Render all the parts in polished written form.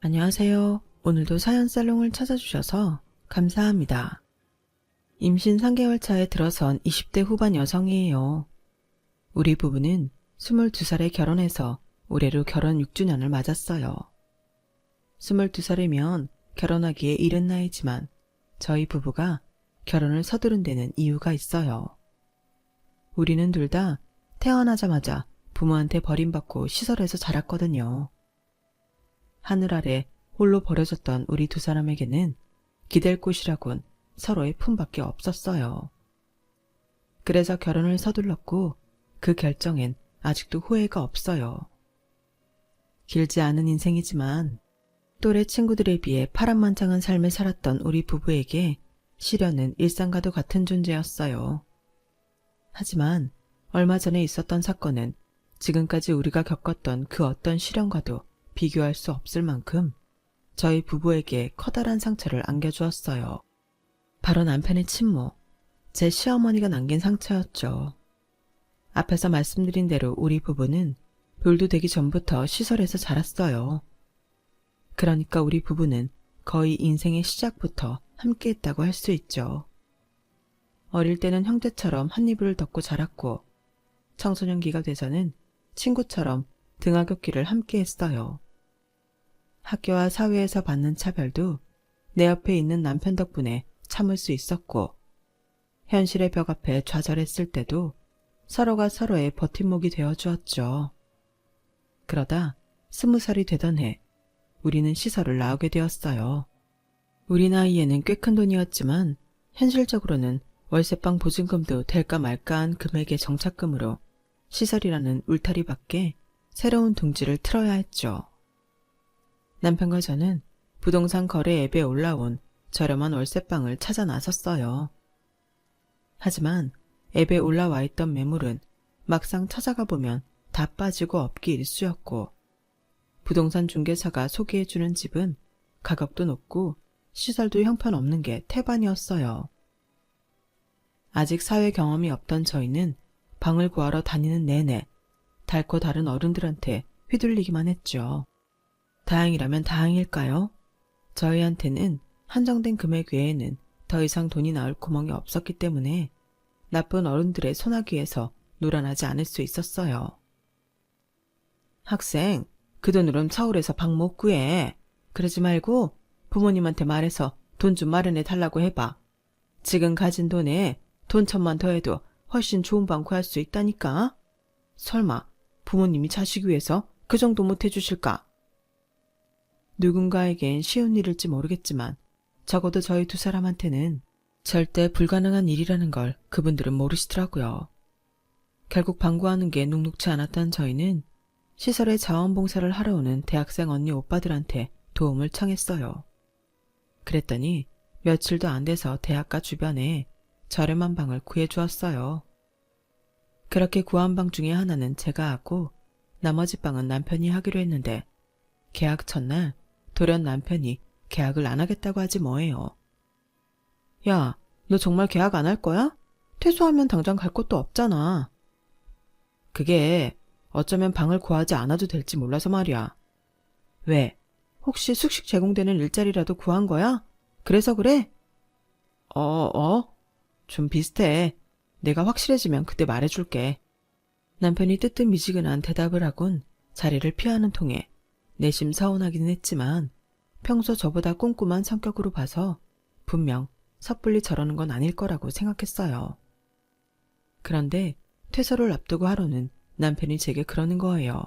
안녕하세요. 오늘도 사연살롱을 찾아주셔서 감사합니다. 임신 3개월 차에 들어선 20대 후반 여성이에요. 우리 부부는 22살에 결혼해서 올해로 결혼 6주년을 맞았어요. 22살이면 결혼하기에 이른 나이지만 저희 부부가 결혼을 서두른 데는 이유가 있어요. 우리는 둘 다 태어나자마자 부모한테 버림받고 시설에서 자랐거든요. 하늘 아래 홀로 버려졌던 우리 두 사람에게는 기댈 곳이라곤 서로의 품밖에 없었어요. 그래서 결혼을 서둘렀고 그 결정엔 아직도 후회가 없어요. 길지 않은 인생이지만 또래 친구들에 비해 파란만장한 삶을 살았던 우리 부부에게 시련은 일상과도 같은 존재였어요. 하지만 얼마 전에 있었던 사건은 지금까지 우리가 겪었던 그 어떤 시련과도 비교할 수 없을 만큼 저희 부부에게 커다란 상처를 안겨주었어요. 바로 남편의 친모, 제 시어머니가 남긴 상처였죠. 앞에서 말씀드린 대로 우리 부부는 돌도 되기 전부터 시설에서 자랐어요. 그러니까 우리 부부는 거의 인생의 시작부터 함께했다고 할 수 있죠. 어릴 때는 형제처럼 한 이불을 덮고 자랐고 청소년기가 돼서는 친구처럼 등하굣길을 함께했어요. 학교와 사회에서 받는 차별도 내 옆에 있는 남편 덕분에 참을 수 있었고 현실의 벽 앞에 좌절했을 때도 서로가 서로의 버팀목이 되어주었죠. 그러다 20살이 되던 해 우리는 시설을 나오게 되었어요. 우리 나이에는 꽤 큰 돈이었지만 현실적으로는 월세방 보증금도 될까 말까한 금액의 정착금으로 시설이라는 울타리 밖에 새로운 둥지를 틀어야 했죠. 남편과 저는 부동산 거래 앱에 올라온 저렴한 월세방을 찾아 나섰어요. 하지만 앱에 올라와 있던 매물은 막상 찾아가 보면 다 빠지고 없기 일쑤였고 부동산 중개사가 소개해주는 집은 가격도 높고 시설도 형편없는 게 태반이었어요. 아직 사회 경험이 없던 저희는 방을 구하러 다니는 내내 닳고 다른 어른들한테 휘둘리기만 했죠. 다행이라면 다행일까요? 저희한테는 한정된 금액 외에는 더 이상 돈이 나올 구멍이 없었기 때문에 나쁜 어른들의 소나기에서 놀아나지 않을 수 있었어요. 학생, 그 돈으론 서울에서 방 못 구해. 그러지 말고 부모님한테 말해서 돈 좀 마련해 달라고 해봐. 지금 가진 돈에 돈 1,000만 더 해도 훨씬 좋은 방 구할 수 있다니까? 설마 부모님이 자식 위해서 그 정도 못 해주실까? 누군가에겐 쉬운 일일지 모르겠지만 적어도 저희 두 사람한테는 절대 불가능한 일이라는 걸 그분들은 모르시더라고요. 결국 방 구하는 게 녹록지 않았던 저희는 시설에 자원봉사를 하러 오는 대학생 언니 오빠들한테 도움을 청했어요. 그랬더니 며칠도 안 돼서 대학가 주변에 저렴한 방을 구해주었어요. 그렇게 구한 방 중에 하나는 제가 하고 나머지 방은 남편이 하기로 했는데 계약 첫날 돌연 남편이 계약을 안 하겠다고 하지 뭐예요. 야, 너 정말 계약 안 할 거야? 퇴소하면 당장 갈 곳도 없잖아. 그게 어쩌면 방을 구하지 않아도 될지 몰라서 말이야. 왜? 혹시 숙식 제공되는 일자리라도 구한 거야? 그래서 그래? 좀 비슷해. 내가 확실해지면 그때 말해줄게. 남편이 뜨뜻미지근한 대답을 하곤 자리를 피하는 통에 내심 서운하기는 했지만 평소 저보다 꼼꼼한 성격으로 봐서 분명 섣불리 저러는 건 아닐 거라고 생각했어요. 그런데 퇴소를 앞두고 하루는 남편이 제게 그러는 거예요.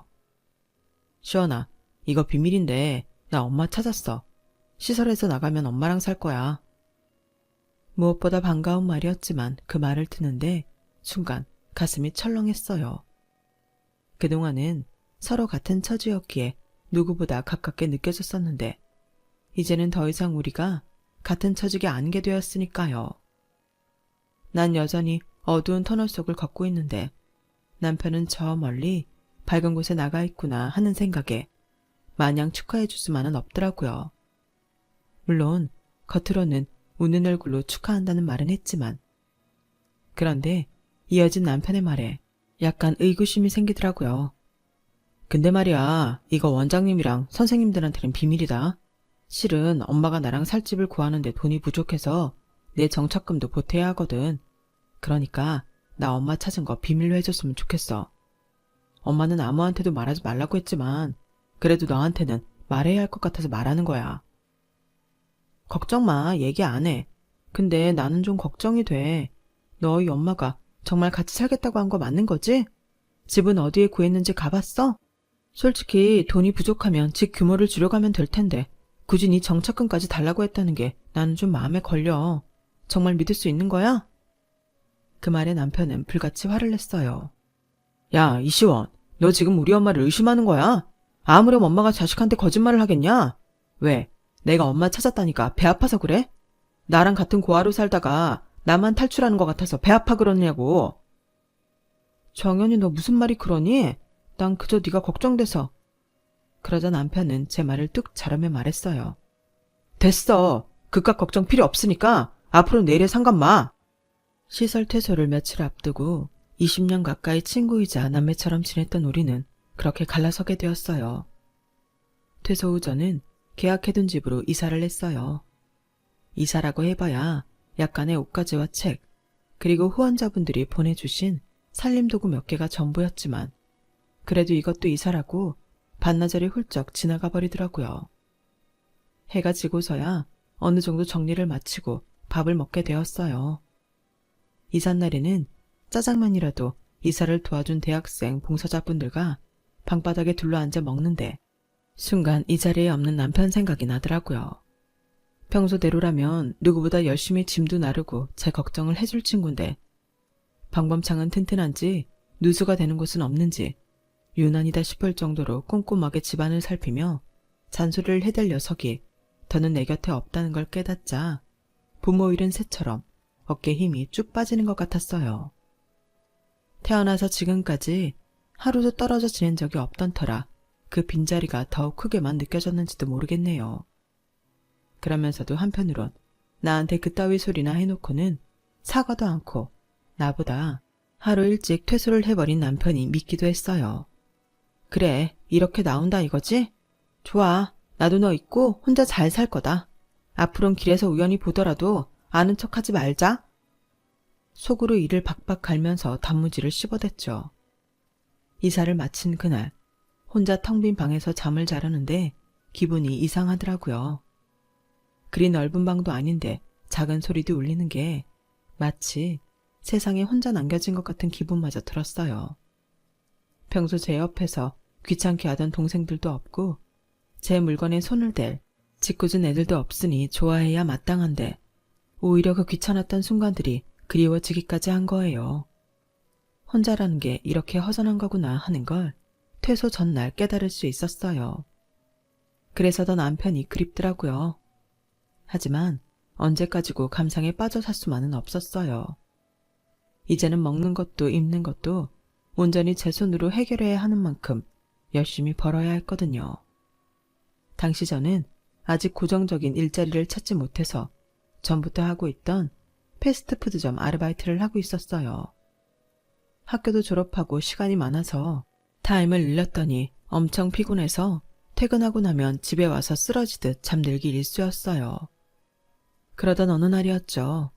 시원아, 이거 비밀인데 나 엄마 찾았어. 시설에서 나가면 엄마랑 살 거야. 무엇보다 반가운 말이었지만 그 말을 듣는데 순간 가슴이 철렁했어요. 그동안은 서로 같은 처지였기에 누구보다 가깝게 느껴졌었는데 이제는 더 이상 우리가 같은 처지가 아니게 되었으니까요. 난 여전히 어두운 터널 속을 걷고 있는데 남편은 저 멀리 밝은 곳에 나가 있구나 하는 생각에 마냥 축하해 줄 수만은 없더라고요. 물론 겉으로는 웃는 얼굴로 축하한다는 말은 했지만 그런데 이어진 남편의 말에 약간 의구심이 생기더라고요. 근데 말이야, 이거 원장님이랑 선생님들한테는 비밀이다. 실은 엄마가 나랑 살 집을 구하는데 돈이 부족해서 내 정착금도 보태야 하거든. 그러니까 나 엄마 찾은 거 비밀로 해줬으면 좋겠어. 엄마는 아무한테도 말하지 말라고 했지만 그래도 너한테는 말해야 할 것 같아서 말하는 거야. 걱정 마, 얘기 안 해. 근데 나는 좀 걱정이 돼. 너희 엄마가 정말 같이 살겠다고 한 거 맞는 거지? 집은 어디에 구했는지 가봤어? 솔직히 돈이 부족하면 집 규모를 줄여가면 될 텐데 굳이 네 정착금까지 달라고 했다는 게 나는 좀 마음에 걸려. 정말 믿을 수 있는 거야? 그 말에 남편은 불같이 화를 냈어요. 야, 이시원, 너 지금 우리 엄마를 의심하는 거야? 아무렴 엄마가 자식한테 거짓말을 하겠냐? 왜? 내가 엄마 찾았다니까 배 아파서 그래? 나랑 같은 고아로 살다가 나만 탈출하는 것 같아서 배 아파 그러냐고. 정연이 너 무슨 말이 그러니? 난 그저 네가 걱정돼서. 그러자 남편은 제 말을 뚝 자르며 말했어요. 됐어. 그깟 걱정 필요 없으니까 앞으로 내 일에 상관 마. 시설 퇴소를 며칠 앞두고 20년 가까이 친구이자 남매처럼 지냈던 우리는 그렇게 갈라서게 되었어요. 퇴소 후 저는 계약해둔 집으로 이사를 했어요. 이사라고 해봐야 약간의 옷가지와 책, 그리고 후원자분들이 보내주신 살림도구 몇 개가 전부였지만 그래도 이것도 이사라고 반나절이 훌쩍 지나가 버리더라고요. 해가 지고서야 어느 정도 정리를 마치고 밥을 먹게 되었어요. 이삿날에는 짜장면이라도 이사를 도와준 대학생 봉사자분들과 방바닥에 둘러앉아 먹는데 순간 이 자리에 없는 남편 생각이 나더라고요. 평소대로라면 누구보다 열심히 짐도 나르고 제 걱정을 해줄 친구인데 방범창은 튼튼한지 누수가 되는 곳은 없는지 유난이다 싶을 정도로 꼼꼼하게 집안을 살피며 잔소리를 해댈 녀석이 더는 내 곁에 없다는 걸 깨닫자 부모 잃은 새처럼 어깨에 힘이 쭉 빠지는 것 같았어요. 태어나서 지금까지 하루도 떨어져 지낸 적이 없던 터라 그 빈자리가 더욱 크게만 느껴졌는지도 모르겠네요. 그러면서도 한편으론 나한테 그따위 소리나 해놓고는 사과도 않고 나보다 하루 일찍 퇴소를 해버린 남편이 믿기도 했어요. 그래, 이렇게 나온다 이거지? 좋아, 나도 너 있고 혼자 잘 살 거다. 앞으론 길에서 우연히 보더라도 아는 척하지 말자. 속으로 이를 박박 갈면서 단무지를 씹어댔죠. 이사를 마친 그날 혼자 텅 빈 방에서 잠을 자려는데 기분이 이상하더라고요. 그리 넓은 방도 아닌데 작은 소리도 울리는 게 마치 세상에 혼자 남겨진 것 같은 기분마저 들었어요. 평소 제 옆에서 귀찮게 하던 동생들도 없고 제 물건에 손을 댈 짓궂은 애들도 없으니 좋아해야 마땅한데 오히려 그 귀찮았던 순간들이 그리워지기까지 한 거예요. 혼자라는 게 이렇게 허전한 거구나 하는 걸 퇴소 전날 깨달을 수 있었어요. 그래서 더 남편이 그립더라고요. 하지만 언제까지고 감상에 빠져 살 수만은 없었어요. 이제는 먹는 것도 입는 것도 온전히 제 손으로 해결해야 하는 만큼 열심히 벌어야 했거든요. 당시 저는 아직 고정적인 일자리를 찾지 못해서 전부터 하고 있던 패스트푸드점 아르바이트를 하고 있었어요. 학교도 졸업하고 시간이 많아서 타임을 늘렸더니 엄청 피곤해서 퇴근하고 나면 집에 와서 쓰러지듯 잠들기 일쑤였어요. 그러던 어느 날이었죠.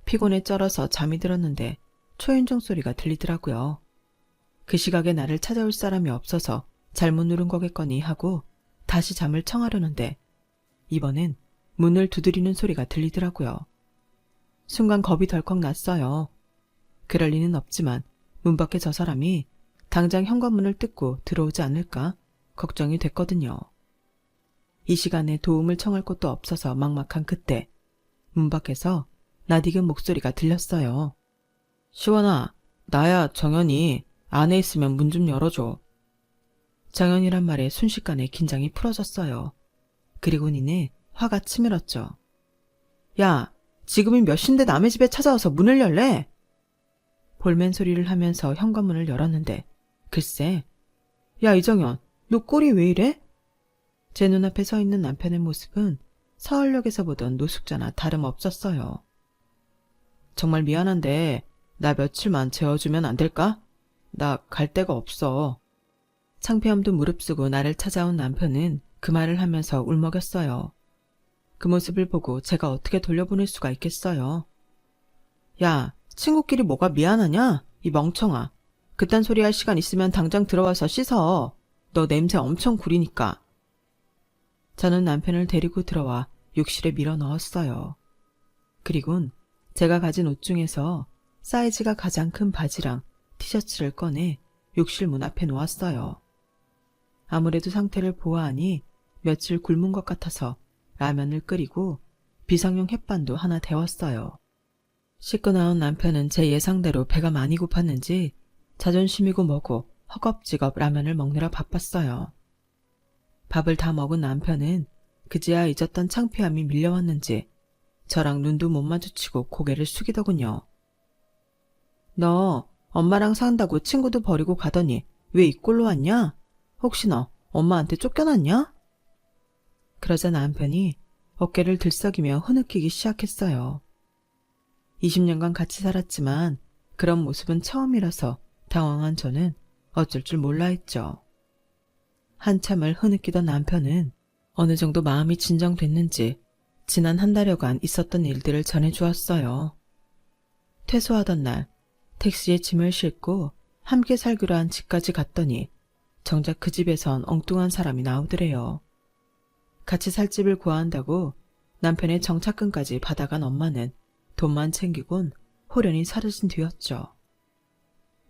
피곤에 쩔어서 잠이 들었는데 초인종 소리가 들리더라고요. 그 시각에 나를 찾아올 사람이 없어서 잘못 누른 거겠거니 하고 다시 잠을 청하려는데 이번엔 문을 두드리는 소리가 들리더라고요. 순간 겁이 덜컥 났어요. 그럴 리는 없지만 문 밖에 저 사람이 당장 현관문을 뜯고 들어오지 않을까 걱정이 됐거든요. 이 시간에 도움을 청할 곳도 없어서 막막한 그때 문 밖에서 낯익은 목소리가 들렸어요. 시원아, 나야 정연이. 안에 있으면 문 좀 열어줘. 정연이란 말에 순식간에 긴장이 풀어졌어요. 그리고 니네 화가 치밀었죠. 야, 지금이 몇 시인데 남의 집에 찾아와서 문을 열래? 볼멘 소리를 하면서 현관문을 열었는데 글쎄, 야 이정연, 너 꼴이 왜 이래? 제 눈앞에 서 있는 남편의 모습은 서울역에서 보던 노숙자나 다름없었어요. 정말 미안한데 나 며칠만 재워주면 안 될까? 나 갈 데가 없어. 창피함도 무릅쓰고 나를 찾아온 남편은 그 말을 하면서 울먹였어요. 그 모습을 보고 제가 어떻게 돌려보낼 수가 있겠어요. 야, 친구끼리 뭐가 미안하냐? 이 멍청아. 그딴 소리 할 시간 있으면 당장 들어와서 씻어. 너 냄새 엄청 구리니까. 저는 남편을 데리고 들어와 욕실에 밀어 넣었어요. 그리곤 제가 가진 옷 중에서 사이즈가 가장 큰 바지랑 티셔츠를 꺼내 욕실 문 앞에 놓았어요. 아무래도 상태를 보아하니 며칠 굶은 것 같아서 라면을 끓이고 비상용 햇반도 하나 데웠어요. 씻고 나온 남편은 제 예상대로 배가 많이 고팠는지 자존심이고 뭐고 허겁지겁 라면을 먹느라 바빴어요. 밥을 다 먹은 남편은 그제야 잊었던 창피함이 밀려왔는지 저랑 눈도 못 마주치고 고개를 숙이더군요. 너 엄마랑 산다고 친구도 버리고 가더니 왜 이 꼴로 왔냐? 혹시 너 엄마한테 쫓겨났냐? 그러자 남편이 어깨를 들썩이며 흐느끼기 시작했어요. 20년간 같이 살았지만 그런 모습은 처음이라서 당황한 저는 어쩔 줄 몰라 했죠. 한참을 흐느끼던 남편은 어느 정도 마음이 진정됐는지 지난 한 달여간 있었던 일들을 전해주었어요. 퇴소하던 날 택시에 짐을 싣고 함께 살기로 한 집까지 갔더니 정작 그 집에선 엉뚱한 사람이 나오더래요. 같이 살 집을 구한다고 남편의 정착금까지 받아간 엄마는 돈만 챙기곤 호련히 사라진 뒤였죠.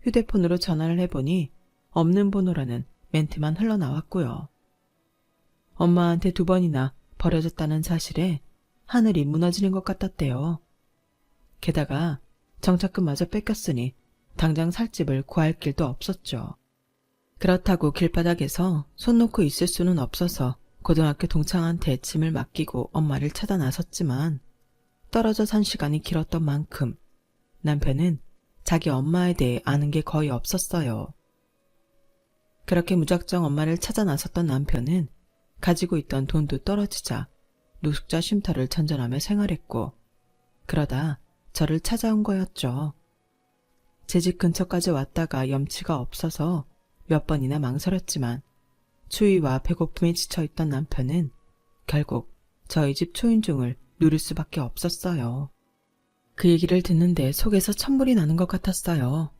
휴대폰으로 전화를 해보니 없는 번호라는 멘트만 흘러나왔고요. 엄마한테 2번이나 버려졌다는 사실에 하늘이 무너지는 것 같았대요. 게다가 정착금마저 뺏겼으니 당장 살 집을 구할 길도 없었죠. 그렇다고 길바닥에서 손 놓고 있을 수는 없어서 고등학교 동창한테 짐을 맡기고 엄마를 찾아 나섰지만 떨어져 산 시간이 길었던 만큼 남편은 자기 엄마에 대해 아는 게 거의 없었어요. 그렇게 무작정 엄마를 찾아 나섰던 남편은 가지고 있던 돈도 떨어지자 노숙자 쉼터를 전전하며 생활했고 그러다 저를 찾아온 거였죠. 제 집 근처까지 왔다가 염치가 없어서 몇 번이나 망설였지만 추위와 배고픔에 지쳐있던 남편은 결국 저희 집 초인종을 누릴 수밖에 없었어요. 그 얘기를 듣는데 속에서 천불이 나는 것 같았어요.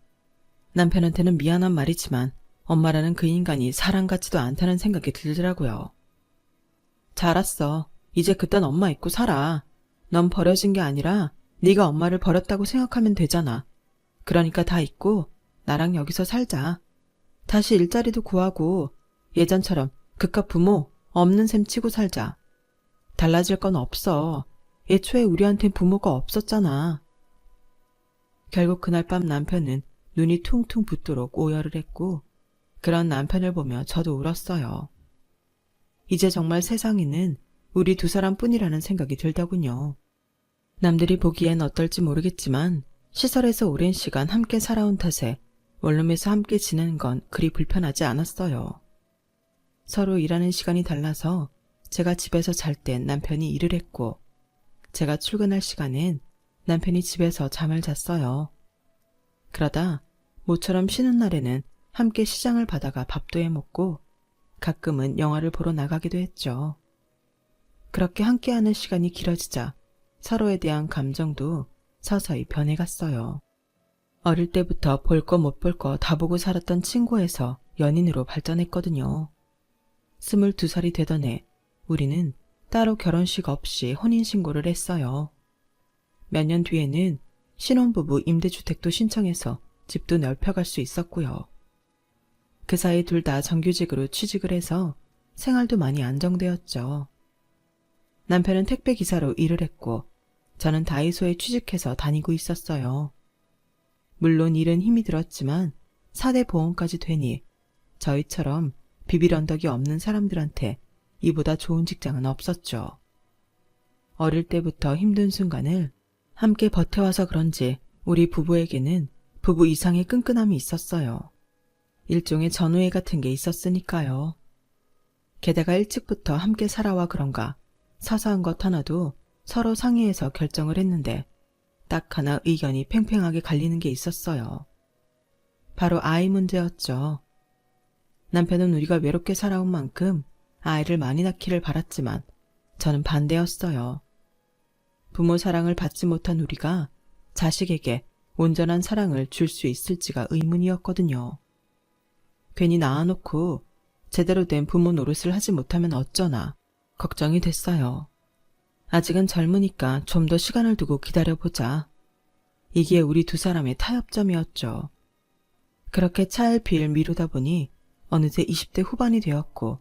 남편한테는 미안한 말이지만 엄마라는 그 인간이 사람 같지도 않다는 생각이 들더라고요. 잘 알았어. 이제 그딴 엄마 잊고 살아. 넌 버려진 게 아니라 네가 엄마를 버렸다고 생각하면 되잖아. 그러니까 다 잊고 나랑 여기서 살자. 다시 일자리도 구하고 예전처럼 그깟 부모 없는 셈 치고 살자. 달라질 건 없어. 애초에 우리한텐 부모가 없었잖아. 결국 그날 밤 남편은 눈이 퉁퉁 붓도록 오열을 했고 그런 남편을 보며 저도 울었어요. 이제 정말 세상에는 우리 2사람뿐이라는 생각이 들더군요. 남들이 보기엔 어떨지 모르겠지만 시설에서 오랜 시간 함께 살아온 탓에 원룸에서 함께 지내는 건 그리 불편하지 않았어요. 서로 일하는 시간이 달라서 제가 집에서 잘 땐 남편이 일을 했고 제가 출근할 시간엔 남편이 집에서 잠을 잤어요. 그러다 모처럼 쉬는 날에는 함께 시장을 바다가 밥도 해먹고 가끔은 영화를 보러 나가기도 했죠. 그렇게 함께하는 시간이 길어지자 서로에 대한 감정도 서서히 변해갔어요. 어릴 때부터 볼 거 못 볼 거 다 보고 살았던 친구에서 연인으로 발전했거든요. 22살이 되던 해 우리는 따로 결혼식 없이 혼인신고를 했어요. 몇 년 뒤에는 신혼부부 임대주택도 신청해서 집도 넓혀갈 수 있었고요. 그 사이 둘 다 정규직으로 취직을 해서 생활도 많이 안정되었죠. 남편은 택배기사로 일을 했고 저는 다이소에 취직해서 다니고 있었어요. 물론 일은 힘이 들었지만 4대 보험까지 되니 저희처럼 비빌 언덕이 없는 사람들한테 이보다 좋은 직장은 없었죠. 어릴 때부터 힘든 순간을 함께 버텨와서 그런지 우리 부부에게는 부부 이상의 끈끈함이 있었어요. 일종의 전우애 같은 게 있었으니까요. 게다가 일찍부터 함께 살아와 그런가 사소한 것 하나도 서로 상의해서 결정을 했는데 딱 하나 의견이 팽팽하게 갈리는 게 있었어요. 바로 아이 문제였죠. 남편은 우리가 외롭게 살아온 만큼 아이를 많이 낳기를 바랐지만 저는 반대였어요. 부모 사랑을 받지 못한 우리가 자식에게 온전한 사랑을 줄 수 있을지가 의문이었거든요. 괜히 낳아놓고 제대로 된 부모 노릇을 하지 못하면 어쩌나 걱정이 됐어요. 아직은 젊으니까 좀 더 시간을 두고 기다려보자. 이게 우리 두 사람의 타협점이었죠. 그렇게 차일피일 미루다 보니 어느새 20대 후반이 되었고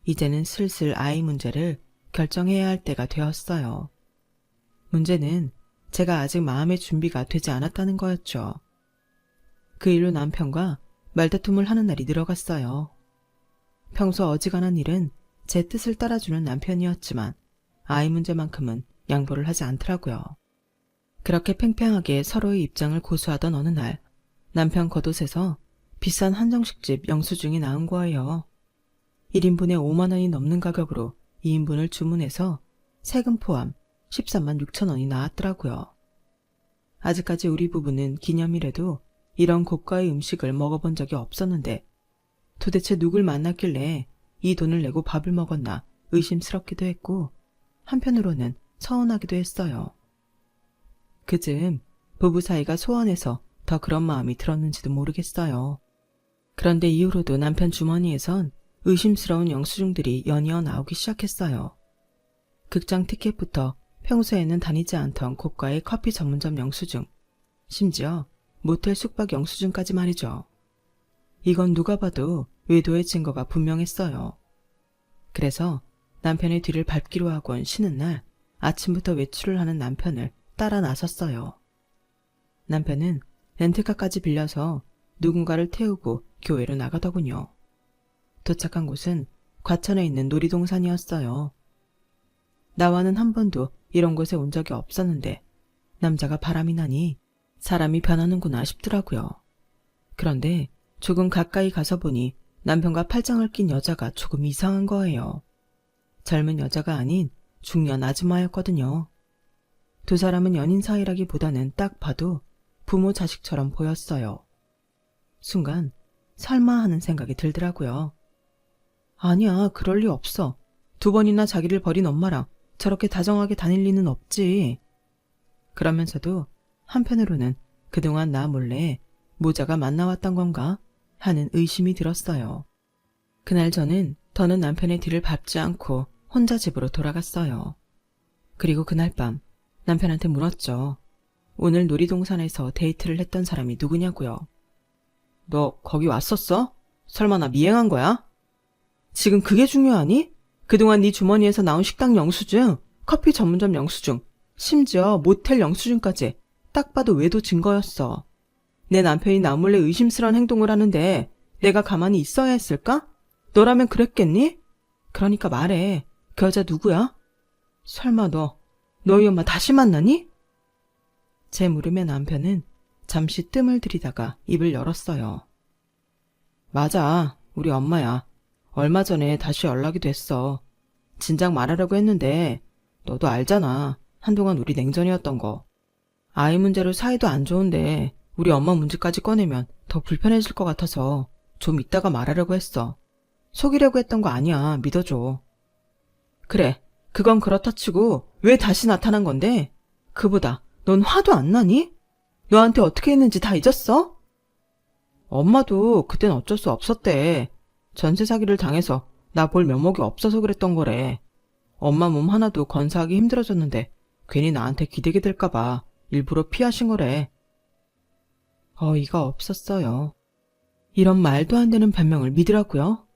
이제는 슬슬 아이 문제를 결정해야 할 때가 되었어요. 문제는 제가 아직 마음의 준비가 되지 않았다는 거였죠. 그 일로 남편과 말다툼을 하는 날이 늘어갔어요. 평소 어지간한 일은 제 뜻을 따라주는 남편이었지만 아이 문제만큼은 양보를 하지 않더라고요. 그렇게 팽팽하게 서로의 입장을 고수하던 어느 날 남편 겉옷에서 비싼 한정식집 영수증이 나온 거예요. 1인분에 5만 원이 넘는 가격으로 2인분을 주문해서 세금 포함 13만 6천 원이 나왔더라고요. 아직까지 우리 부부는 기념일에도 이런 고가의 음식을 먹어본 적이 없었는데 도대체 누굴 만났길래 이 돈을 내고 밥을 먹었나 의심스럽기도 했고 한편으로는 서운하기도 했어요. 그즈음 부부 사이가 소원해서 더 그런 마음이 들었는지도 모르겠어요. 그런데 이후로도 남편 주머니에선 의심스러운 영수증들이 연이어 나오기 시작했어요. 극장 티켓부터 평소에는 다니지 않던 고가의 커피 전문점 영수증, 심지어 모텔 숙박 영수증까지 말이죠. 이건 누가 봐도 외도의 증거가 분명했어요. 그래서 남편의 뒤를 밟기로 하곤 쉬는 날 아침부터 외출을 하는 남편을 따라 나섰어요. 남편은 렌트카까지 빌려서 누군가를 태우고 교회로 나가더군요. 도착한 곳은 과천에 있는 놀이동산이었어요. 나와는 한 번도 이런 곳에 온 적이 없었는데 남자가 바람이 나니 사람이 변하는구나 싶더라고요. 그런데 조금 가까이 가서 보니 남편과 팔짱을 낀 여자가 조금 이상한 거예요. 젊은 여자가 아닌 중년 아줌마였거든요. 두 사람은 연인 사이라기보다는 딱 봐도 부모 자식처럼 보였어요. 순간 설마 하는 생각이 들더라고요. 아니야, 그럴 리 없어. 2번이나 자기를 버린 엄마랑 저렇게 다정하게 다닐 리는 없지. 그러면서도 한편으로는 그동안 나 몰래 모자가 만나왔던 건가 하는 의심이 들었어요. 그날 저는 더는 남편의 뒤를 밟지 않고 혼자 집으로 돌아갔어요. 그리고 그날 밤 남편한테 물었죠. 오늘 놀이동산에서 데이트를 했던 사람이 누구냐고요. 너 거기 왔었어? 설마 나 미행한 거야? 지금 그게 중요하니? 그동안 네 주머니에서 나온 식당 영수증, 커피 전문점 영수증, 심지어 모텔 영수증까지 딱 봐도 외도 증거였어. 내 남편이 나 몰래 의심스러운 행동을 하는데 내가 가만히 있어야 했을까? 너라면 그랬겠니? 그러니까 말해. 그 여자 누구야? 설마 너희 엄마 다시 만나니? 제 물음에 남편은 잠시 뜸을 들이다가 입을 열었어요. 맞아, 우리 엄마야. 얼마 전에 다시 연락이 됐어. 진작 말하려고 했는데 너도 알잖아. 한동안 우리 냉전이었던 거. 아이 문제로 사이도 안 좋은데 우리 엄마 문제까지 꺼내면 더 불편해질 것 같아서 좀 이따가 말하려고 했어. 속이려고 했던 거 아니야. 믿어줘. 그래, 그건 그렇다 치고 왜 다시 나타난 건데? 그보다 넌 화도 안 나니? 너한테 어떻게 했는지 다 잊었어? 엄마도 그땐 어쩔 수 없었대. 전세 사기를 당해서 나 볼 면목이 없어서 그랬던 거래. 엄마 몸 하나도 건사하기 힘들어졌는데 괜히 나한테 기대게 될까봐 일부러 피하신 거래. 어이가 없었어요. 이런 말도 안 되는 변명을 믿으라고요?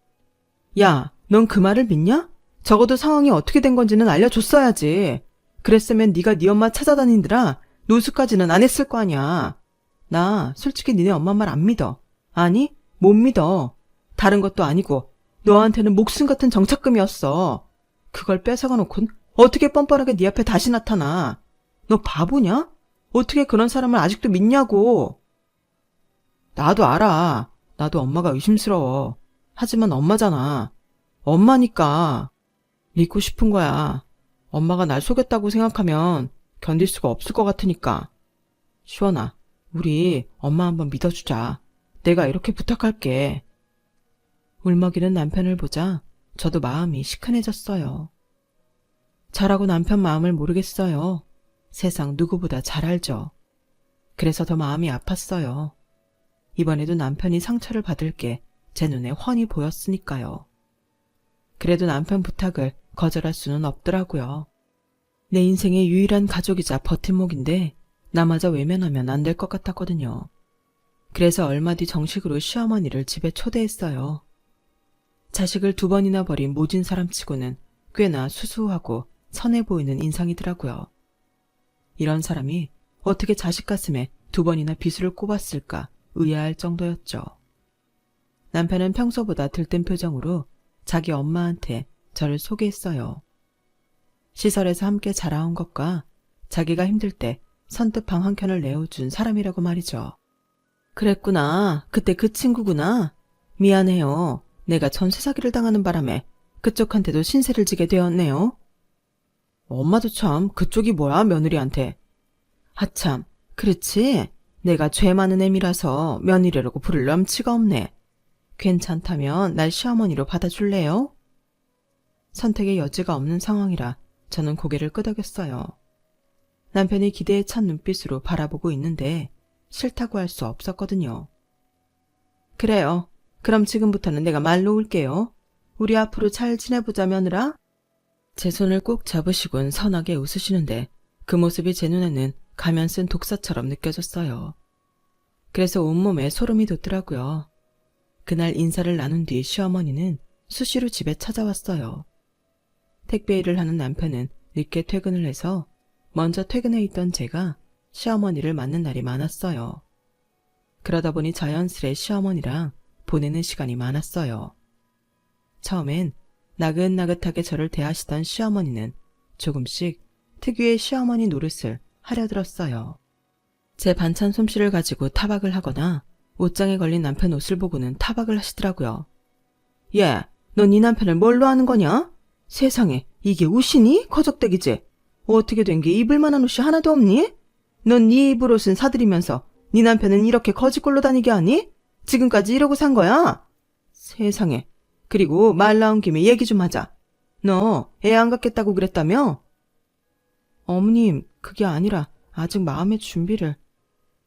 야, 넌 그 말을 믿냐? 적어도 상황이 어떻게 된 건지는 알려줬어야지. 그랬으면 네가 네 엄마 찾아다니느라 노숙까지는 안 했을 거 아니야. 나 솔직히 니네 엄마 말 안 믿어. 아니, 못 믿어. 다른 것도 아니고 너한테는 목숨 같은 정착금이었어. 그걸 뺏어가 놓곤 어떻게 뻔뻔하게 네 앞에 다시 나타나. 너 바보냐? 어떻게 그런 사람을 아직도 믿냐고. 나도 알아. 나도 엄마가 의심스러워. 하지만 엄마잖아. 엄마니까. 믿고 싶은 거야. 엄마가 날 속였다고 생각하면 견딜 수가 없을 것 같으니까. 시원아, 우리 엄마 한번 믿어주자. 내가 이렇게 부탁할게. 울먹이는 남편을 보자 저도 마음이 시큰해졌어요. 저라고 남편 마음을 모르겠어요. 세상 누구보다 잘 알죠. 그래서 더 마음이 아팠어요. 이번에도 남편이 상처를 받을 게 제 눈에 훤히 보였으니까요. 그래도 남편 부탁을 거절할 수는 없더라고요. 내 인생의 유일한 가족이자 버팀목인데 나마저 외면하면 안 될 것 같았거든요. 그래서 얼마 뒤 정식으로 시어머니를 집에 초대했어요. 자식을 2번이나 버린 모진 사람치고는 꽤나 수수하고 선해 보이는 인상이더라고요. 이런 사람이 어떻게 자식 가슴에 2번이나 비수를 꼽았을까 의아할 정도였죠. 남편은 평소보다 들뜬 표정으로 자기 엄마한테 저를 소개했어요. 시설에서 함께 자라온 것과 자기가 힘들 때 선뜻 방 한 켠을 내어준 사람이라고 말이죠. 그랬구나. 그때 그 친구구나. 미안해요. 내가 전세 사기를 당하는 바람에 그쪽한테도 신세를 지게 되었네요. 엄마도 참 그쪽이 뭐야 며느리한테. 하참 그렇지. 내가 죄 많은 애미라서 며느리라고 부를 염치가 없네. 괜찮다면 날 시어머니로 받아줄래요? 선택의 여지가 없는 상황이라 저는 고개를 끄덕였어요. 남편이 기대에 찬 눈빛으로 바라보고 있는데 싫다고 할 수 없었거든요. 그래요. 그럼 지금부터는 내가 말 놓을게요. 우리 앞으로 잘 지내보자 며느라. 제 손을 꼭 잡으시곤 선하게 웃으시는데 그 모습이 제 눈에는 가면 쓴 독사처럼 느껴졌어요. 그래서 온몸에 소름이 돋더라고요. 그날 인사를 나눈 뒤 시어머니는 수시로 집에 찾아왔어요. 택배 일을 하는 남편은 늦게 퇴근을 해서 먼저 퇴근해 있던 제가 시어머니를 만난 날이 많았어요. 그러다 보니 자연스레 시어머니랑 보내는 시간이 많았어요. 처음엔 나긋나긋하게 저를 대하시던 시어머니는 조금씩 특유의 시어머니 노릇을 하려 들었어요. 제 반찬 솜씨를 가지고 타박을 하거나 옷장에 걸린 남편 옷을 보고는 타박을 하시더라고요. 예, 넌 네 남편을 뭘로 아는 거냐? 세상에, 이게 옷이니? 거적대기지? 어떻게 된 게 입을 만한 옷이 하나도 없니? 넌 네 입을 옷은 사들이면서 네 남편은 이렇게 거지꼴로 다니게 하니? 지금까지 이러고 산 거야? 세상에. 그리고 말 나온 김에 얘기 좀 하자. 너 애 안 갖겠다고 그랬다며? 어머님, 그게 아니라 아직 마음의 준비를.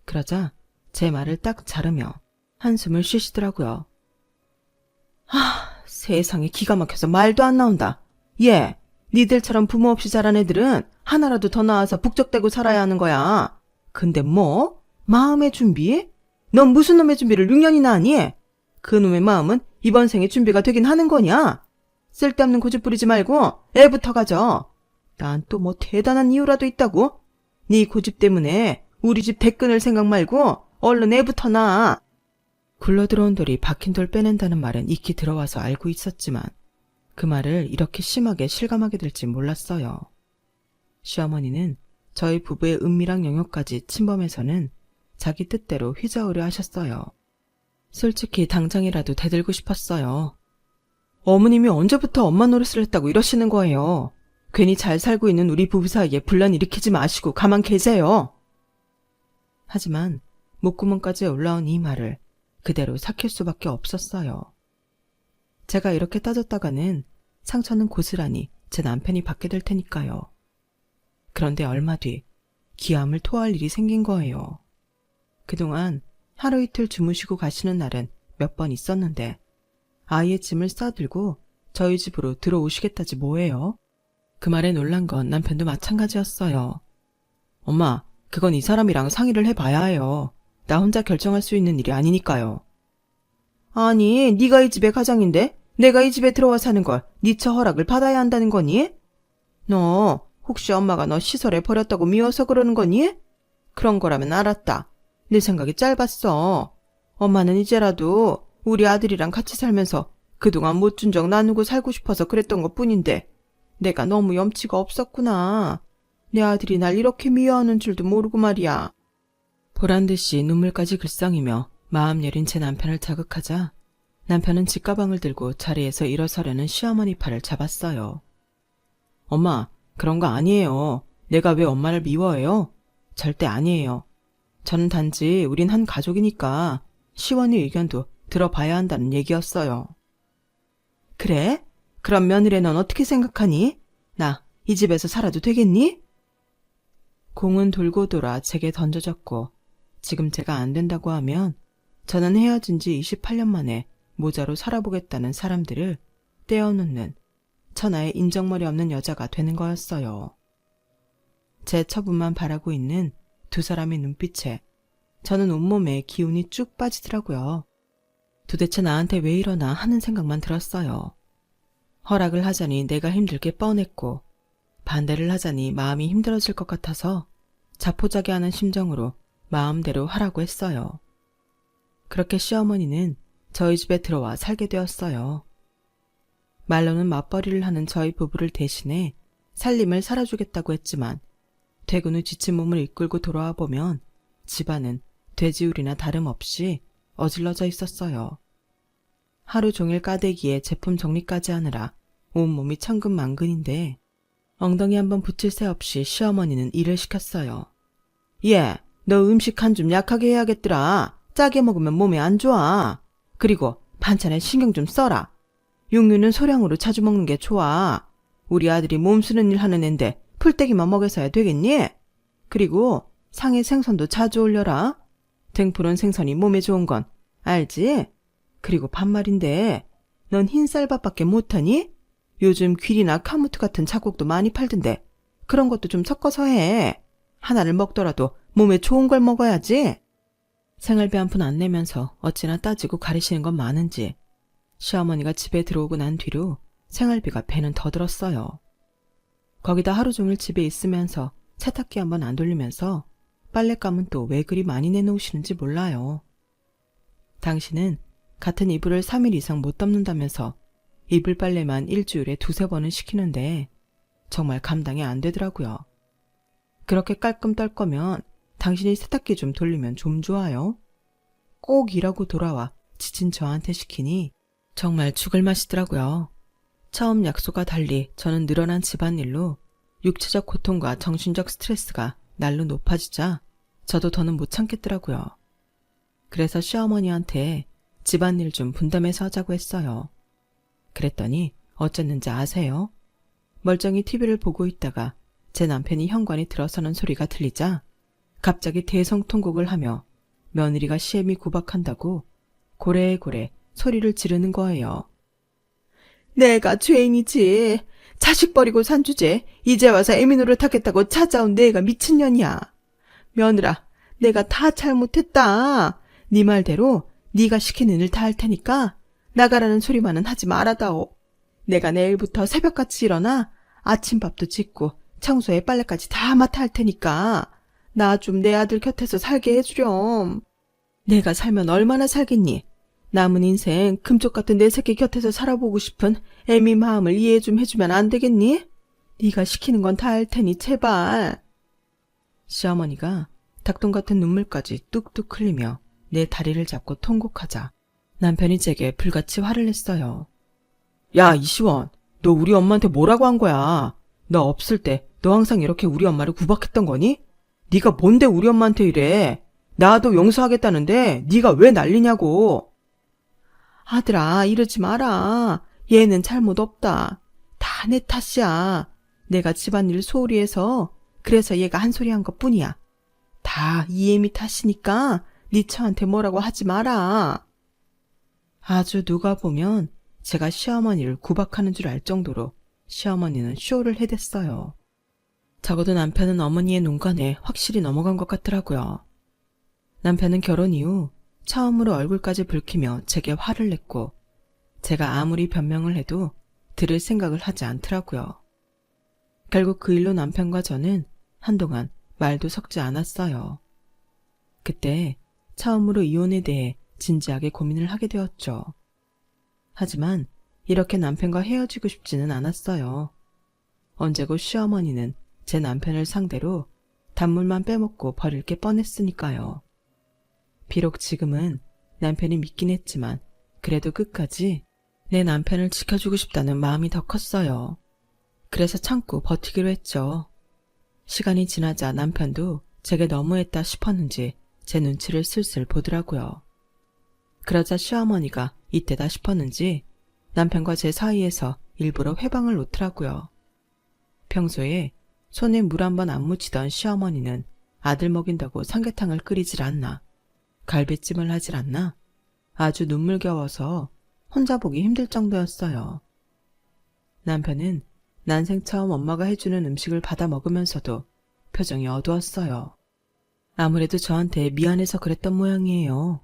그러자 제 말을 딱 자르며 한숨을 쉬시더라고요. 세상에 기가 막혀서 말도 안 나온다. 예, 니들처럼 부모 없이 자란 애들은 하나라도 더 낳아서 북적대고 살아야 하는 거야. 근데 뭐? 마음의 준비? 넌 무슨 놈의 준비를 6년이나 하니? 그 놈의 마음은 이번 생에 준비가 되긴 하는 거냐? 쓸데없는 고집 부리지 말고 애부터 가져. 난 또 뭐 대단한 이유라도 있다고? 네 고집 때문에 우리 집 대 끊을 생각 말고 얼른 애부터 낳아. 굴러들어온 돌이 박힌 돌 빼낸다는 말은 익히 들어와서 알고 있었지만 그 말을 이렇게 심하게 실감하게 될지 몰랐어요. 시어머니는 저희 부부의 은밀한 영역까지 침범해서는 자기 뜻대로 휘저으려 하셨어요. 솔직히 당장이라도 대들고 싶었어요. 어머님이 언제부터 엄마 노릇을 했다고 이러시는 거예요. 괜히 잘 살고 있는 우리 부부 사이에 분란 일으키지 마시고 가만 계세요. 하지만 목구멍까지 올라온 이 말을 그대로 삭힐 수밖에 없었어요. 제가 이렇게 따졌다가는 상처는 고스란히 제 남편이 받게 될 테니까요. 그런데 얼마 뒤 기암을 토할 일이 생긴 거예요. 그동안 하루 이틀 주무시고 가시는 날은 몇 번 있었는데 아이의 짐을 싸들고 저희 집으로 들어오시겠다지 뭐예요? 그 말에 놀란 건 남편도 마찬가지였어요. 엄마, 그건 이 사람이랑 상의를 해봐야 해요. 나 혼자 결정할 수 있는 일이 아니니까요. 아니, 네가 이 집의 가장인데 내가 이 집에 들어와 사는 걸 네 처 허락을 받아야 한다는 거니? 너 혹시 엄마가 너 시설에 버렸다고 미워서 그러는 거니? 그런 거라면 알았다. 내 생각이 짧았어. 엄마는 이제라도 우리 아들이랑 같이 살면서 그동안 못 준 적 나누고 살고 싶어서 그랬던 것뿐인데 내가 너무 염치가 없었구나. 내 아들이 날 이렇게 미워하는 줄도 모르고 말이야. 보란듯이 눈물까지 글썽이며 마음 여린 제 남편을 자극하자 남편은 집가방을 들고 자리에서 일어서려는 시어머니 팔을 잡았어요. 엄마, 그런 거 아니에요. 내가 왜 엄마를 미워해요? 절대 아니에요. 저는 단지 우린 한 가족이니까 시원이 의견도 들어봐야 한다는 얘기였어요. 그래? 그럼 며느리 넌 어떻게 생각하니? 나 이 집에서 살아도 되겠니? 공은 돌고 돌아 제게 던져졌고 지금 제가 안 된다고 하면 저는 헤어진 지 28년 만에 모자로 살아보겠다는 사람들을 떼어놓는 천하의 인정머리 없는 여자가 되는 거였어요. 제 처분만 바라고 있는 두 사람의 눈빛에 저는 온몸에 기운이 쭉 빠지더라고요. 도대체 나한테 왜 이러나 하는 생각만 들었어요. 허락을 하자니 내가 힘들 게 뻔했고 반대를 하자니 마음이 힘들어질 것 같아서 자포자기하는 심정으로 마음대로 하라고 했어요. 그렇게 시어머니는 저희 집에 들어와 살게 되었어요. 말로는 맞벌이를 하는 저희 부부를 대신해 살림을 살아주겠다고 했지만 퇴근 후 지친 몸을 이끌고 돌아와 보면 집안은 돼지우리나 다름없이 어질러져 있었어요. 하루 종일 까대기에 제품 정리까지 하느라 온몸이 천근만근인데 엉덩이 한번 붙일 새 없이 시어머니는 일을 시켰어요. 얘, 너 음식 한 좀 약하게 해야겠더라. 짜게 먹으면 몸에 안 좋아. 그리고 반찬에 신경 좀 써라. 육류는 소량으로 자주 먹는 게 좋아. 우리 아들이 몸 쓰는 일 하는 앤데 풀떼기만 먹여서야 되겠니? 그리고 상해 생선도 자주 올려라. 등푸른 생선이 몸에 좋은 건 알지? 그리고 반말인데 넌 흰쌀밥밖에 못하니? 요즘 귀리나 카무트 같은 잡곡도 많이 팔던데 그런 것도 좀 섞어서 해. 하나를 먹더라도 몸에 좋은 걸 먹어야지. 생활비 한 푼 안 내면서 어찌나 따지고 가리시는 건 많은지 시어머니가 집에 들어오고 난 뒤로 생활비가 배는 더 들었어요. 거기다 하루 종일 집에 있으면서 세탁기 한번 안 돌리면서 빨랫감은 또 왜 그리 많이 내놓으시는지 몰라요. 당신은 같은 이불을 3일 이상 못 덮는다면서 이불 빨래만 일주일에 2~3번은 시키는데 정말 감당이 안 되더라고요. 그렇게 깔끔 떨 거면 당신이 세탁기 좀 돌리면 좀 좋아요. 꼭 일하고 돌아와 지친 저한테 시키니 정말 죽을 맛이더라고요. 처음 약속과 달리 저는 늘어난 집안일로 육체적 고통과 정신적 스트레스가 날로 높아지자 저도 더는 못 참겠더라고요. 그래서 시어머니한테 집안일 좀 분담해서 하자고 했어요. 그랬더니 어쨌는지 아세요? 멀쩡히 TV를 보고 있다가 제 남편이 현관에 들어서는 소리가 들리자 갑자기 대성통곡을 하며 며느리가 시애미 구박한다고 고래고래 소리를 지르는 거예요. 내가 죄인이지. 자식 버리고 산 주제 이제 와서 애미 노릇하겠다고 찾아온 내가 미친년이야. 며느라, 내가 다 잘못했다. 네 말대로 네가 시키는 일 다 할 테니까 나가라는 소리만은 하지 말아다오. 내가 내일부터 새벽같이 일어나 아침밥도 짓고 청소에 빨래까지 다 맡아 할 테니까 나 좀 내 아들 곁에서 살게 해주렴. 내가 살면 얼마나 살겠니? 남은 인생 금쪽 같은 내 새끼 곁에서 살아보고 싶은 애미 마음을 이해 좀 해주면 안 되겠니? 네가 시키는 건 다 할 테니 제발. 시어머니가 닭똥 같은 눈물까지 뚝뚝 흘리며 내 다리를 잡고 통곡하자 남편이 제게 불같이 화를 냈어요. 야, 이시원, 너 우리 엄마한테 뭐라고 한 거야? 너 없을 때 너 항상 이렇게 우리 엄마를 구박했던 거니? 네가 뭔데 우리 엄마한테 이래? 나도 용서하겠다는데 네가 왜 난리냐고. 아들아, 이러지 마라. 얘는 잘못 없다. 다 내 탓이야. 내가 집안일 소홀히 해서 그래서 얘가 한 소리 한 것뿐이야. 다 이애미 탓이니까 네 처한테 뭐라고 하지 마라. 아주 누가 보면 제가 시어머니를 구박하는 줄 알 정도로 시어머니는 쇼를 해댔어요. 적어도 남편은 어머니의 눈간에 확실히 넘어간 것 같더라고요. 남편은 결혼 이후 처음으로 얼굴까지 붉히며 제게 화를 냈고 제가 아무리 변명을 해도 들을 생각을 하지 않더라고요. 결국 그 일로 남편과 저는 한동안 말도 섞지 않았어요. 그때 처음으로 이혼에 대해 진지하게 고민을 하게 되었죠. 하지만 이렇게 남편과 헤어지고 싶지는 않았어요. 언제고 시어머니는 제 남편을 상대로 단물만 빼먹고 버릴 게 뻔했으니까요. 비록 지금은 남편이 믿긴 했지만 그래도 끝까지 내 남편을 지켜주고 싶다는 마음이 더 컸어요. 그래서 참고 버티기로 했죠. 시간이 지나자 남편도 제게 너무했다 싶었는지 제 눈치를 슬슬 보더라고요. 그러자 시어머니가 이때다 싶었는지 남편과 제 사이에서 일부러 회방을 놓더라고요. 평소에 손에 물 한 번 안 묻히던 시어머니는 아들 먹인다고 삼계탕을 끓이질 않나, 갈비찜을 하질 않나, 아주 눈물겨워서 혼자 보기 힘들 정도였어요. 남편은 난생 처음 엄마가 해주는 음식을 받아 먹으면서도 표정이 어두웠어요. 아무래도 저한테 미안해서 그랬던 모양이에요.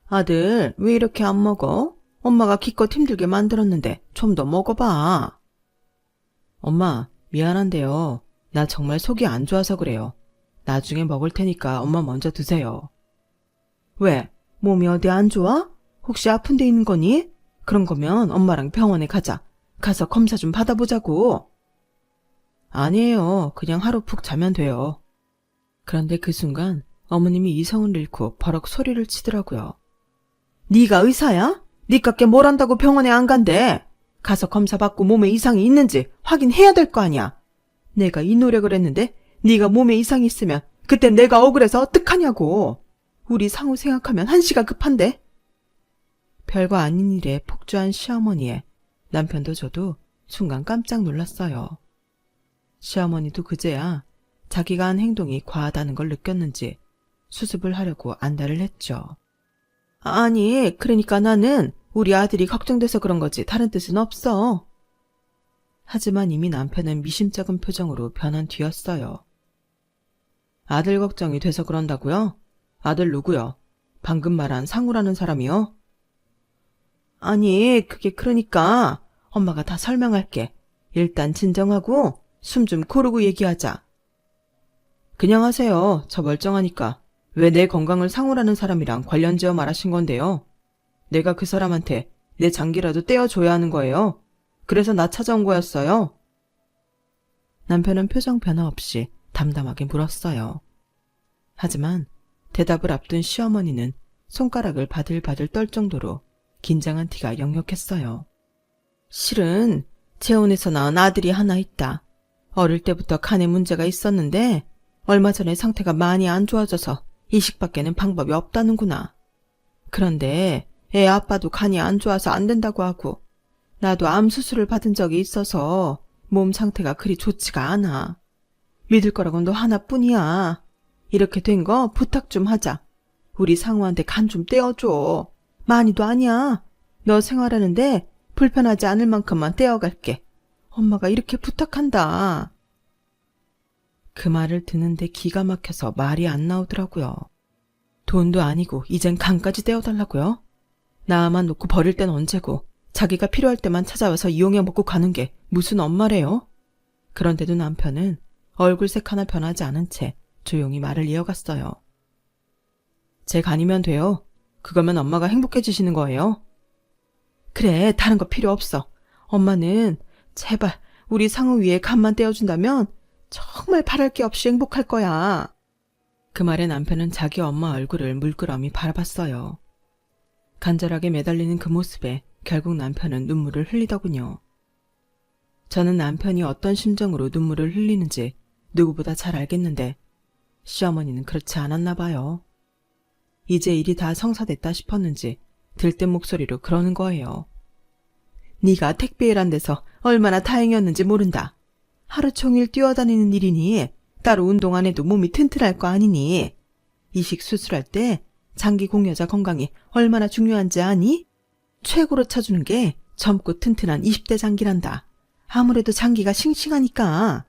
아들, 왜 이렇게 안 먹어? 엄마가 기껏 힘들게 만들었는데 좀 더 먹어봐. 엄마, 미안한데요. 나 정말 속이 안 좋아서 그래요. 나중에 먹을 테니까 엄마 먼저 드세요. 왜? 몸이 어디 안 좋아? 혹시 아픈 데 있는 거니? 그런 거면 엄마랑 병원에 가자. 가서 검사 좀 받아보자고. 아니에요. 그냥 하루 푹 자면 돼요. 그런데 그 순간 어머님이 이성을 잃고 버럭 소리를 치더라고요. 네가 의사야? 니깎게 뭘 한다고 병원에 안 간대? 가서 검사 받고 몸에 이상이 있는지 확인해야 될 거 아니야. 내가 이 노력을 했는데 네가 몸에 이상이 있으면 그땐 내가 억울해서 어떡하냐고. 우리 상우 생각하면 한시가 급한데. 별거 아닌 일에 폭주한 시어머니에 남편도 저도 순간 깜짝 놀랐어요. 시어머니도 그제야 자기가 한 행동이 과하다는 걸 느꼈는지 수습을 하려고 안달을 했죠. 아니, 그러니까 나는 우리 아들이 걱정돼서 그런 거지 다른 뜻은 없어. 하지만 이미 남편은 미심쩍은 표정으로 변한 뒤였어요. 아들 걱정이 돼서 그런다고요? 아들 누구요? 방금 말한 상우라는 사람이요? 아니, 그게 그러니까 엄마가 다 설명할게. 일단 진정하고 숨 좀 고르고 얘기하자. 그냥 하세요. 저 멀쩡하니까. 왜 내 건강을 상우라는 사람이랑 관련지어 말하신 건데요? 내가 그 사람한테 내 장기라도 떼어줘야 하는 거예요. 그래서 나 찾아온 거였어요. 남편은 표정 변화 없이 담담하게 물었어요. 하지만 대답을 앞둔 시어머니는 손가락을 바들바들 떨 정도로 긴장한 티가 역력했어요. 실은 재혼해서 낳은 아들이 하나 있다. 어릴 때부터 간에 문제가 있었는데 얼마 전에 상태가 많이 안 좋아져서 이식밖에는 방법이 없다는구나. 그런데 애 아빠도 간이 안 좋아서 안 된다고 하고 나도 암 수술을 받은 적이 있어서 몸 상태가 그리 좋지가 않아. 믿을 거라곤 너 하나뿐이야. 이렇게 된 거 부탁 좀 하자. 우리 상우한테 간 좀 떼어줘. 많이도 아니야. 너 생활하는데 불편하지 않을 만큼만 떼어갈게. 엄마가 이렇게 부탁한다. 그 말을 듣는데 기가 막혀서 말이 안 나오더라고요. 돈도 아니고 이젠 간까지 떼어달라고요? 나만 놓고 버릴 땐 언제고 자기가 필요할 때만 찾아와서 이용해 먹고 가는 게 무슨 엄마래요? 그런데도 남편은 얼굴색 하나 변하지 않은 채 조용히 말을 이어갔어요. 제 간이면 돼요. 그거면 엄마가 행복해지시는 거예요. 그래, 다른 거 필요 없어. 엄마는 제발 우리 상우 위에 간만 떼어준다면 정말 바랄 게 없이 행복할 거야. 그 말에 남편은 자기 엄마 얼굴을 물끄러미 바라봤어요. 간절하게 매달리는 그 모습에 결국 남편은 눈물을 흘리더군요. 저는 남편이 어떤 심정으로 눈물을 흘리는지 누구보다 잘 알겠는데 시어머니는 그렇지 않았나 봐요. 이제 일이 다 성사됐다 싶었는지 들뜬 목소리로 그러는 거예요. 네가 택배 일한 데서 얼마나 다행이었는지 모른다. 하루 종일 뛰어다니는 일이니 따로 운동 안 해도 몸이 튼튼할 거 아니니. 이식 수술할 때 장기 공여자 건강이 얼마나 중요한지 아니? 최고로 쳐주는 게 젊고 튼튼한 20대 장기란다. 아무래도 장기가 싱싱하니까.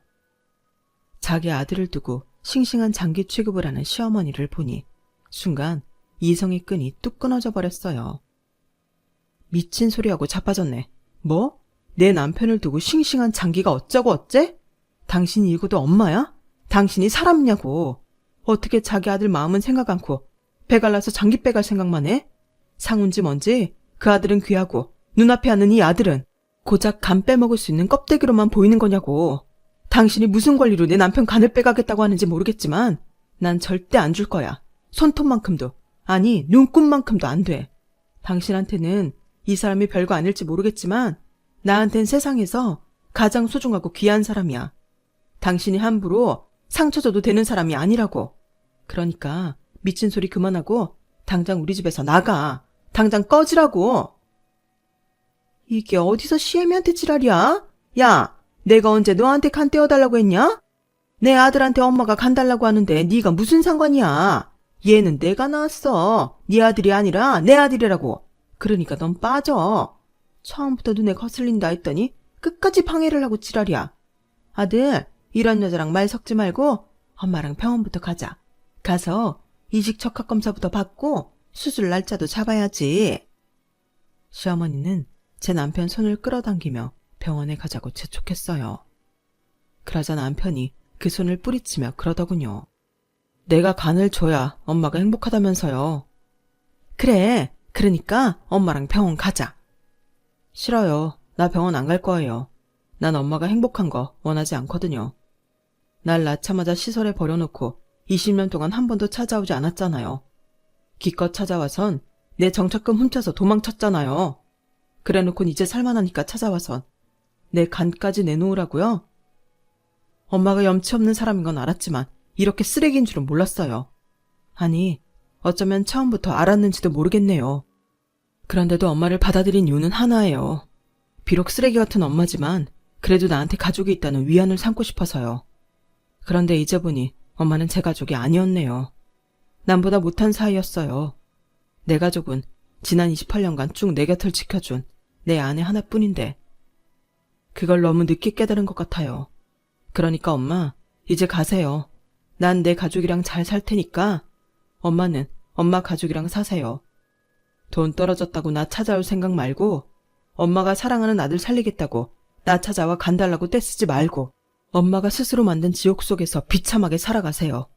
자기 아들을 두고 싱싱한 장기 취급을 하는 시어머니를 보니 순간 이성의 끈이 뚝 끊어져 버렸어요. 미친 소리하고 자빠졌네. 뭐? 내 남편을 두고 싱싱한 장기가 어쩌고 어째? 당신이 이고도 엄마야? 당신이 사람이냐고. 어떻게 자기 아들 마음은 생각 않고 배 갈라서 장기 빼갈 생각만 해? 상운지 뭔지 그 아들은 귀하고 눈앞에 하는 이 아들은 고작 간 빼먹을 수 있는 껍데기로만 보이는 거냐고. 당신이 무슨 권리로 내 남편 간을 빼가겠다고 하는지 모르겠지만 난 절대 안 줄 거야. 손톱만큼도, 아니 눈곱만큼도 안 돼. 당신한테는 이 사람이 별거 아닐지 모르겠지만 나한텐 세상에서 가장 소중하고 귀한 사람이야. 당신이 함부로 상처 줘도 되는 사람이 아니라고. 그러니까 미친 소리 그만하고 당장 우리 집에서 나가. 당장 꺼지라고. 이게 어디서 시애미한테 지랄이야? 야, 내가 언제 너한테 간 떼어달라고 했냐? 내 아들한테 엄마가 간 달라고 하는데 네가 무슨 상관이야? 얘는 내가 낳았어. 네 아들이 아니라 내 아들이라고. 그러니까 넌 빠져. 처음부터 눈에 거슬린다 했더니 끝까지 방해를 하고 지랄이야. 아들, 이런 여자랑 말 섞지 말고 엄마랑 병원부터 가자. 가서 이식 적합 검사부터 받고 수술 날짜도 잡아야지. 시어머니는 제 남편 손을 끌어당기며 병원에 가자고 재촉했어요. 그러자 남편이 그 손을 뿌리치며 그러더군요. 내가 간을 줘야 엄마가 행복하다면서요. 그래, 그러니까 엄마랑 병원 가자. 싫어요. 나 병원 안 갈 거예요. 난 엄마가 행복한 거 원하지 않거든요. 날 낳자마자 시설에 버려놓고 20년 동안 한 번도 찾아오지 않았잖아요. 기껏 찾아와선 내 정착금 훔쳐서 도망쳤잖아요. 그래놓곤 이제 살만하니까 찾아와선 내 간까지 내놓으라고요? 엄마가 염치 없는 사람인 건 알았지만 이렇게 쓰레기인 줄은 몰랐어요. 아니, 어쩌면 처음부터 알았는지도 모르겠네요. 그런데도 엄마를 받아들인 이유는 하나예요. 비록 쓰레기 같은 엄마지만 그래도 나한테 가족이 있다는 위안을 삼고 싶어서요. 그런데 이제 보니 엄마는 제 가족이 아니었네요. 남보다 못한 사이였어요. 내 가족은 지난 28년간 쭉 내 곁을 지켜준 내 아내 하나뿐인데 그걸 너무 늦게 깨달은 것 같아요. 그러니까 엄마, 이제 가세요. 난 내 가족이랑 잘 살 테니까 엄마는 엄마 가족이랑 사세요. 돈 떨어졌다고 나 찾아올 생각 말고 엄마가 사랑하는 아들 살리겠다고 나 찾아와 간달라고 떼쓰지 말고 엄마가 스스로 만든 지옥 속에서 비참하게 살아가세요.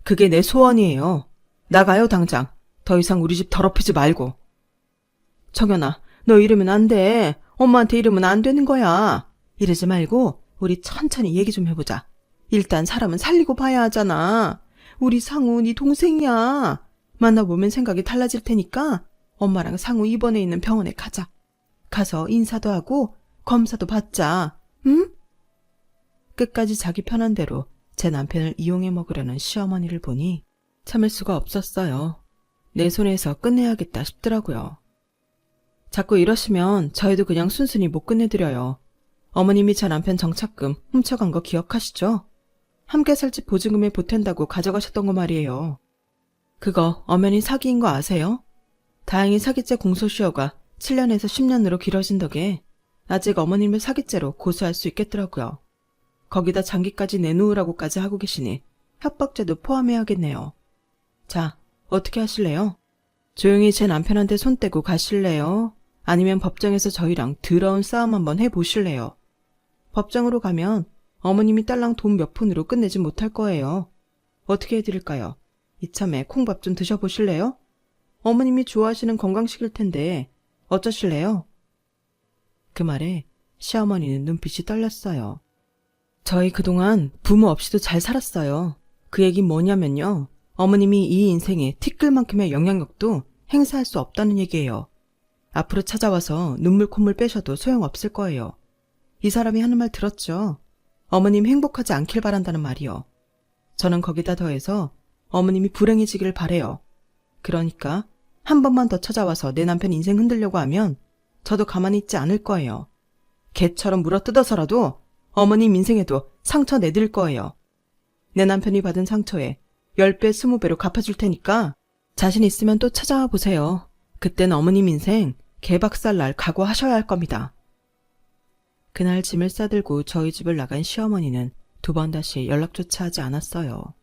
그게 내 소원이에요. 나가요 당장. 더 이상 우리 집 더럽히지 말고. 정연아, 너 이러면 안 돼. 엄마한테 이러면 안 되는 거야. 이러지 말고 우리 천천히 얘기 좀 해보자. 일단 사람은 살리고 봐야 하잖아. 우리 상우 네 동생이야. 만나보면 생각이 달라질 테니까 엄마랑 상우 입원해 있는 병원에 가자. 가서 인사도 하고 검사도 받자. 응? 끝까지 자기 편한 대로 제 남편을 이용해 먹으려는 시어머니를 보니 참을 수가 없었어요. 내 손에서 끝내야겠다 싶더라고요. 자꾸 이러시면 저희도 그냥 순순히 못 끝내드려요. 어머님이 제 남편 정착금 훔쳐간 거 기억하시죠? 함께 살 집 보증금에 보탠다고 가져가셨던 거 말이에요. 그거 엄연히 사기인 거 아세요? 다행히 사기죄 공소시효가 7년에서 10년으로 길어진 덕에 아직 어머님을 사기죄로 고소할 수 있겠더라고요. 거기다 장기까지 내놓으라고까지 하고 계시니 협박죄도 포함해야겠네요. 자, 어떻게 하실래요? 조용히 제 남편한테 손 떼고 가실래요? 아니면 법정에서 저희랑 더러운 싸움 한번 해보실래요? 법정으로 가면 어머님이 딸랑 돈 몇 푼으로 끝내지 못할 거예요. 어떻게 해드릴까요? 이참에 콩밥 좀 드셔보실래요? 어머님이 좋아하시는 건강식일 텐데 어쩌실래요? 그 말에 시어머니는 눈빛이 떨렸어요. 저희 그동안 부모 없이도 잘 살았어요. 그 얘긴 뭐냐면요. 어머님이 이 인생에 티끌만큼의 영향력도 행사할 수 없다는 얘기예요. 앞으로 찾아와서 눈물 콧물 빼셔도 소용없을 거예요. 이 사람이 하는 말 들었죠? 어머님 행복하지 않길 바란다는 말이요. 저는 거기다 더해서 어머님이 불행해지길 바래요. 그러니까 한 번만 더 찾아와서 내 남편 인생 흔들려고 하면 저도 가만히 있지 않을 거예요. 개처럼 물어뜯어서라도 어머님 인생에도 상처 내드릴 거예요. 내 남편이 받은 상처에 10배, 20배로 갚아줄 테니까 자신 있으면 또 찾아와 보세요. 그땐 어머님 인생 개박살 날 각오하셔야 할 겁니다. 그날 짐을 싸들고 저희 집을 나간 시어머니는 2번 다시 연락조차 하지 않았어요.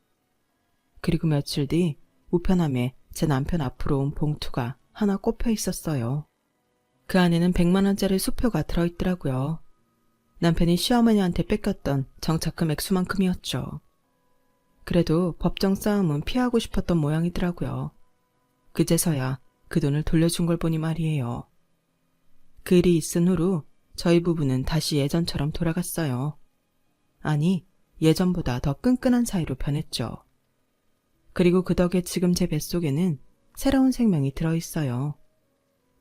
그리고 며칠 뒤 우편함에 제 남편 앞으로 온 봉투가 하나 꼽혀 있었어요. 그 안에는 100만 원짜리 수표가 들어있더라고요. 남편이 시어머니한테 뺏겼던 정착금 액수만큼이었죠. 그래도 법정 싸움은 피하고 싶었던 모양이더라고요. 그제서야 그 돈을 돌려준 걸 보니 말이에요. 그 일이 있은 후로 저희 부부는 다시 예전처럼 돌아갔어요. 아니, 예전보다 더 끈끈한 사이로 변했죠. 그리고 그 덕에 지금 제 뱃속에는 새로운 생명이 들어있어요.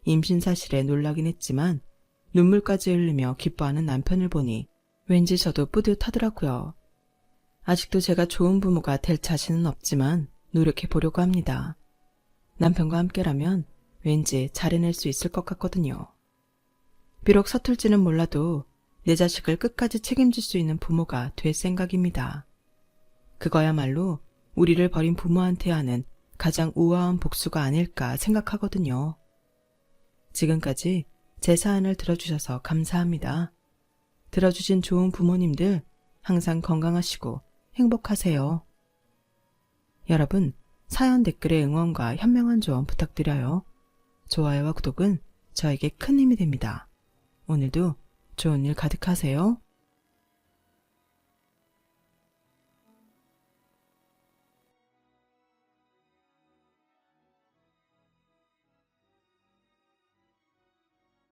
임신 사실에 놀라긴 했지만 눈물까지 흘리며 기뻐하는 남편을 보니 왠지 저도 뿌듯하더라고요. 아직도 제가 좋은 부모가 될 자신은 없지만 노력해 보려고 합니다. 남편과 함께라면 왠지 잘 해낼 수 있을 것 같거든요. 비록 서툴지는 몰라도 내 자식을 끝까지 책임질 수 있는 부모가 될 생각입니다. 그거야말로 우리를 버린 부모한테 하는 가장 우아한 복수가 아닐까 생각하거든요. 지금까지 제 사연을 들어주셔서 감사합니다. 들어주신 좋은 부모님들 항상 건강하시고 행복하세요. 여러분, 사연 댓글에 응원과 현명한 조언 부탁드려요. 좋아요와 구독은 저에게 큰 힘이 됩니다. 오늘도 좋은 일 가득하세요.